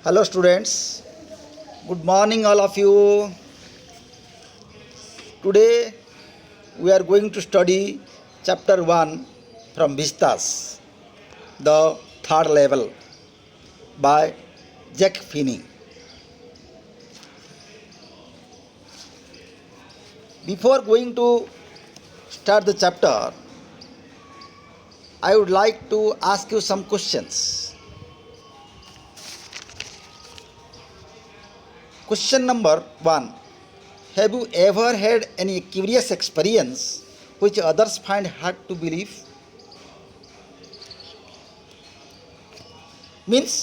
Hello students, good morning all of you. Today we are going to study chapter 1 from Vistas, the third level by Jack Finney. Before going to start the chapter, I would like to ask you some questions. Question number 1. Have you ever had any curious experience which others find hard to believe? Means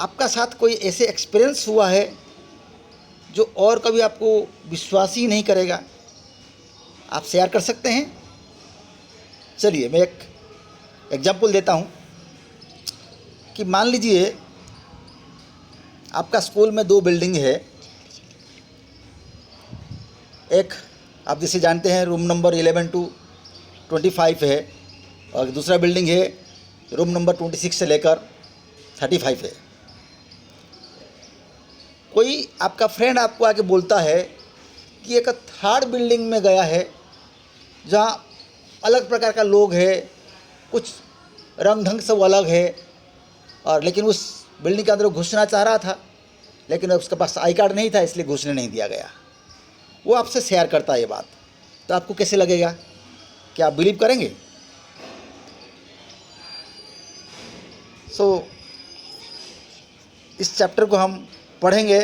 आपका साथ कोई ऐसे experience हुआ है जो और कभी आपको विश्वास ही नहीं करेगा, आप शेयर कर सकते हैं? चलिए मैं एक एग्जाम्पल देता हूँ कि मान लीजिए आपका स्कूल में 2 बिल्डिंग है। एक आप जैसे जानते हैं रूम नंबर 11 to 25 है और दूसरा बिल्डिंग है रूम नंबर 26 से लेकर 35 है। कोई आपका फ्रेंड आपको आके बोलता है कि एक थर्ड बिल्डिंग में गया है जहाँ अलग प्रकार का लोग है, कुछ रंग ढंग सब अलग है, और लेकिन उस बिल्डिंग के अंदर वो घुसना चाह रहा था लेकिन उसके पास आई कार्ड नहीं था, इसलिए घुसने नहीं दिया गया। वो आपसे शेयर करता है ये बात, तो आपको कैसे लगेगा? क्या आप बिलीव करेंगे? इस चैप्टर को हम पढ़ेंगे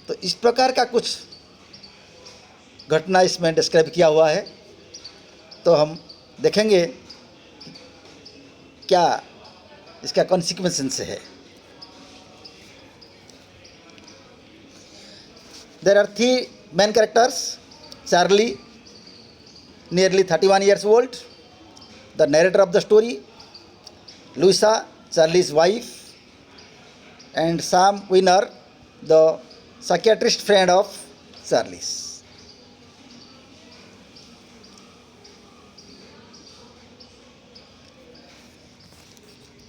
तो इस प्रकार का कुछ घटना इसमें डिस्क्राइब किया हुआ है, तो हम देखेंगे क्या इसका कॉन्सिक्वेंस है। There are 3 main characters. Charlie, nearly 31 years old, the narrator of the story. Louisa, Charlie's wife, and Sam Winner, the psychiatrist friend of Charlie's.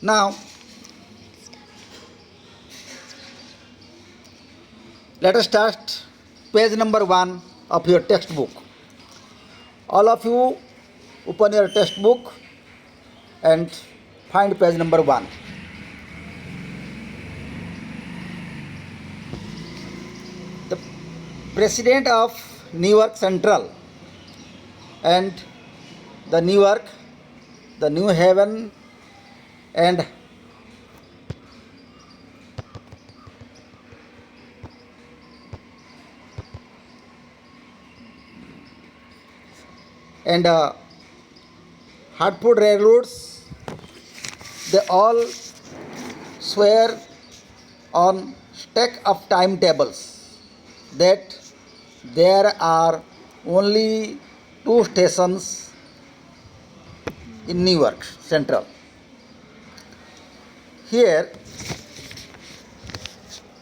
Now, let us start page number 1 of your textbook. All of you open your textbook and find page number 1. The president of Newark Central and the Newark, the New Haven and Hartford railroads, they all swear on stack of timetables that there are only 2 stations in Newark Central. Here,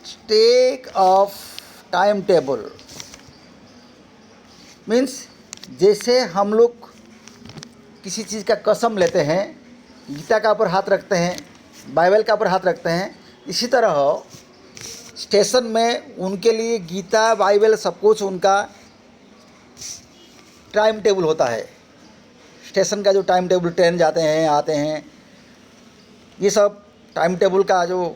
stack of timetable means जैसे हम लोग किसी चीज़ का कसम लेते हैं, गीता का ऊपर हाथ रखते हैं, बाइबल का ऊपर हाथ रखते हैं, इसी तरह स्टेशन में उनके लिए गीता बाइबल सब कुछ उनका टाइम टेबल होता है। स्टेशन का जो टाइम टेबल, ट्रेन जाते हैं आते हैं, ये सब टाइम टेबल का जो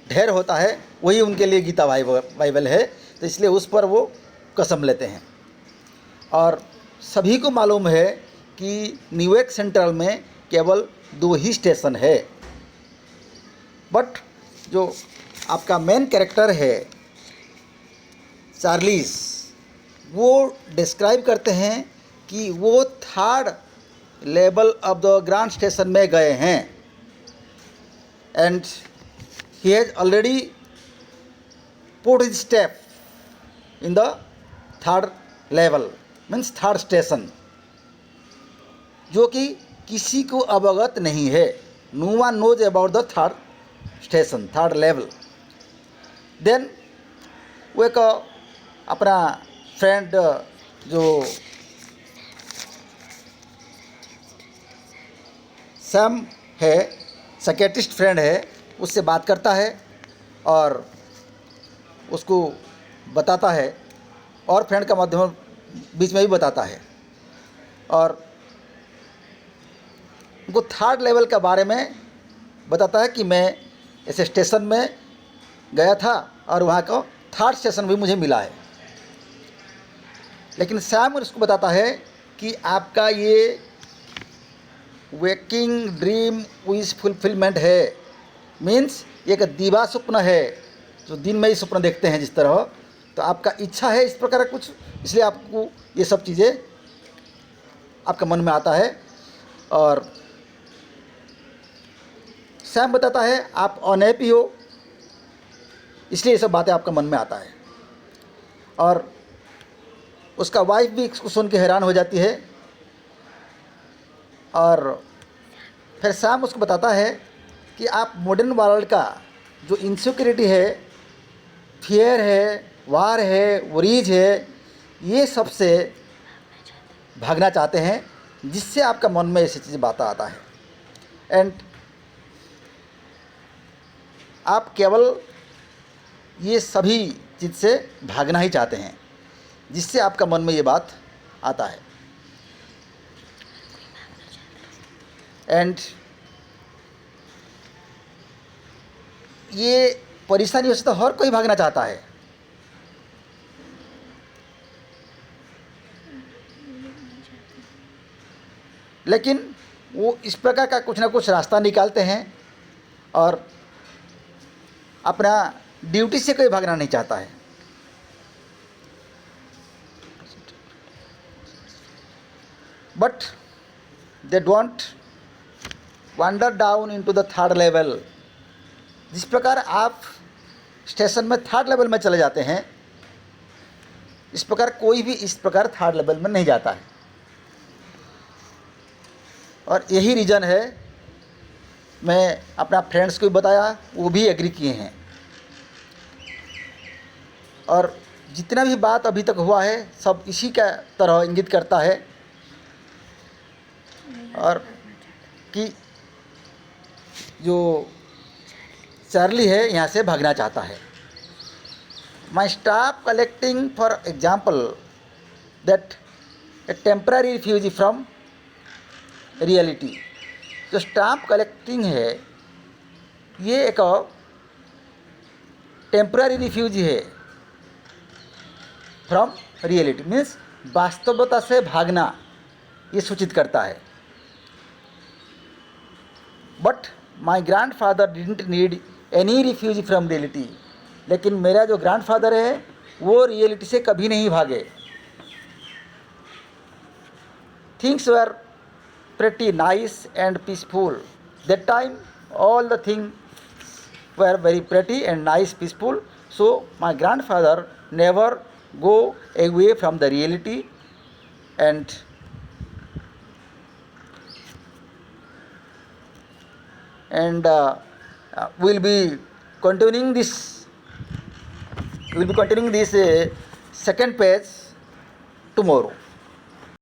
ढेर होता है वही उनके लिए गीता बाइबल है, तो इसलिए उस पर वो कसम लेते हैं। और सभी को मालूम है कि न्यूयॉर्क सेंट्रल में केवल 2 ही स्टेशन है। बट जो आपका मेन कैरेक्टर है चार्लीस, वो डिस्क्राइब करते हैं कि वो third level of the grand station में गए हैं and he has already put his step in the third level means third station, जो कि किसी को अवगत नहीं है। No one knows about the third station, third level. Then वो एक अपना फ्रेंड जो सैम है, साइकियाट्रिस्ट फ्रेंड है, उससे बात करता है और उसको बताता है, और फ्रेंड का माध्यम बीच में भी बताता है, और उनको थर्ड लेवल के बारे में बताता है कि मैं ऐसे स्टेशन में गया था और वहाँ का थर्ड स्टेशन भी मुझे मिला है। लेकिन सैम उसको बताता है कि आपका ये वेकिंग ड्रीम विश फुलफिलमेंट है, मीन्स एक दिवा स्वप्न है, जो दिन में ही स्वप्न देखते हैं जिस तरह, तो आपका इच्छा है इस प्रकार का कुछ, इसलिए आपको ये सब चीज़ें आपका मन में आता है। और सैम बताता है आप अनहैप्पी हो, इसलिए ये सब बातें आपका मन में आता है। और उसका वाइफ भी इसको सुन के हैरान हो जाती है, और फिर सैम उसको बताता है कि आप मॉडर्न वर्ल्ड का जो इनसिक्योरिटी है, फियर है, वार है, वरीज है, ये सब से भागना चाहते हैं, जिससे आपका मन में ऐसी चीज़ बात आता है। एंड आप केवल ये सभी चीज़ से भागना ही चाहते हैं, जिससे आपका मन में ये बात आता है। एंड ये परेशानियों से तो हर कोई भागना चाहता है, लेकिन वो इस प्रकार का कुछ ना कुछ रास्ता निकालते हैं, और अपना ड्यूटी से कोई भागना नहीं चाहता है। But they don't wonder down into the third level. जिस प्रकार आप स्टेशन में थर्ड लेवल में चले जाते हैं, इस प्रकार कोई भी इस प्रकार थर्ड लेवल में नहीं जाता है। और यही रीज़न है, मैं अपना फ्रेंड्स को भी बताया, वो भी एग्री किए हैं। और जितना भी बात अभी तक हुआ है सब इसी का तरह इंगित करता है, और कि जो चार्ली है यहाँ से भागना चाहता है। My staff collecting for example that a temporary refugee from reality. जो स्टाफ कलेक्टिंग है ये एक टेम्पररी रिफ्यूजी है फ्रॉम रियलिटी, मीन्स वास्तवता से भागना, ये सूचित करता है। But my grandfather didn't need any refugee from reality. लेकिन मेरा जो ग्रैंडफादर है वो रियलिटी से कभी नहीं भागे। Things were pretty nice and peaceful. That time all the things were very pretty and nice, peaceful. So my grandfather never go away from the reality, and we'll be continuing this. We'll be continuing this second page tomorrow.